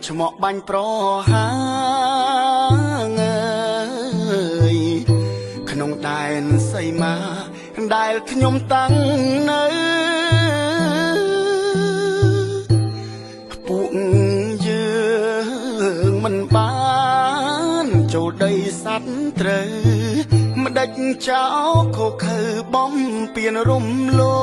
ឆ្មក់បាញ់ប្រហាងក្នុងដែនសីមាដែលខ្ញុំតាំងនៅពួកយើងមិនបានចូលដីសត្វត្រូវម្ដេចចោលខុសខើបំពៀនរំលោ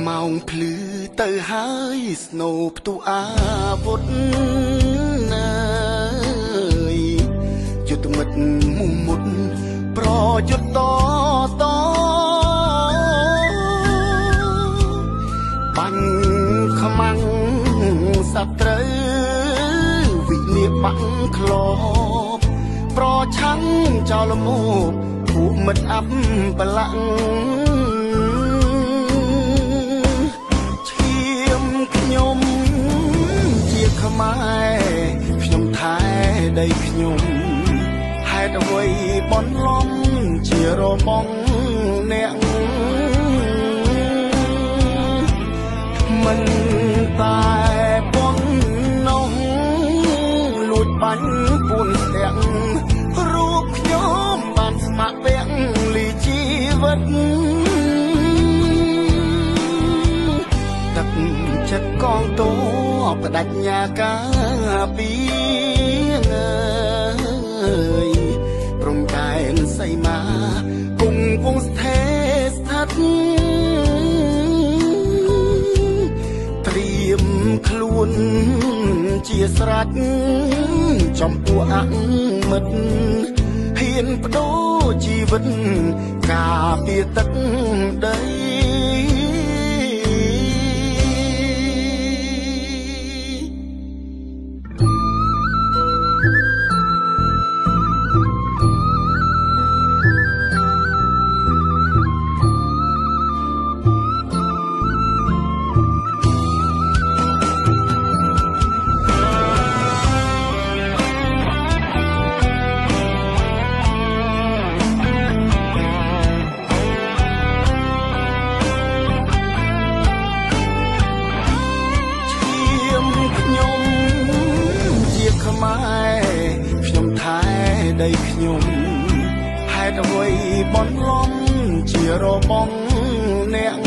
ម៉ោងភ្លឺទៅហើយស្នូផ្ទុះអាវុធយុទ្ធមិត្តមុំមុតប្រយុទ្ធតបាញ់ខ្មាំងសត្រូវវិលាបាក់ក្របប្រឆាំងចោលមកពួកមិត្តអាប់បលាក់ឈាមខ្ញុំជាខ្មែរខ្ញុំថែដីខ្ញុំហេតុអ្វីបនលំជារបងអ្នកមិនតែប៉ុណ្ណោះលួចបាញ់ពួនស្ទាក់រូបខ្ញុំបានស្ម័គ្រពាក់លីជីវិតទឹកចិត្តកងទ័ពបដិញ្ញាការពីព្រំកែនសីមាគង់គង់ស្ថេរស្ថិតត្រៀមខ្លួនជាស្រេចចំពោះអមិត្តហ៊ានបដូរជីវិតការពារទឹកដីខ្ញុំថែដីខ្ញុំហេតុអ្វីបនលំជារបងអ្នក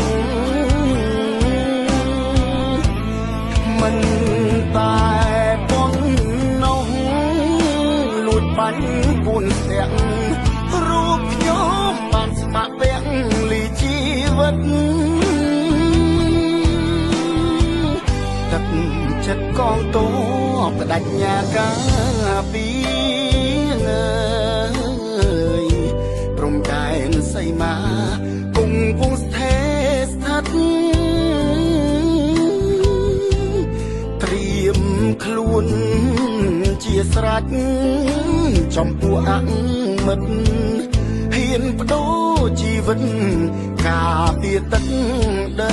មិនតែប៉ុណ្ណោះលួចបាញ់ពួនស្ទាក់រូបខ្ញុំបានស្ម័គ្រពាក់លីជីវិតទឹកចិត្តកងទ័ពបដិញ្ញាការពីព្រំកែនសីមាគង់គង់ស្ថេរស្ថិតត្រៀមខ្លួនជាស្រេចចំពោះអមិត្តហ៊ានបដូរជីវិតការពារទឹកដី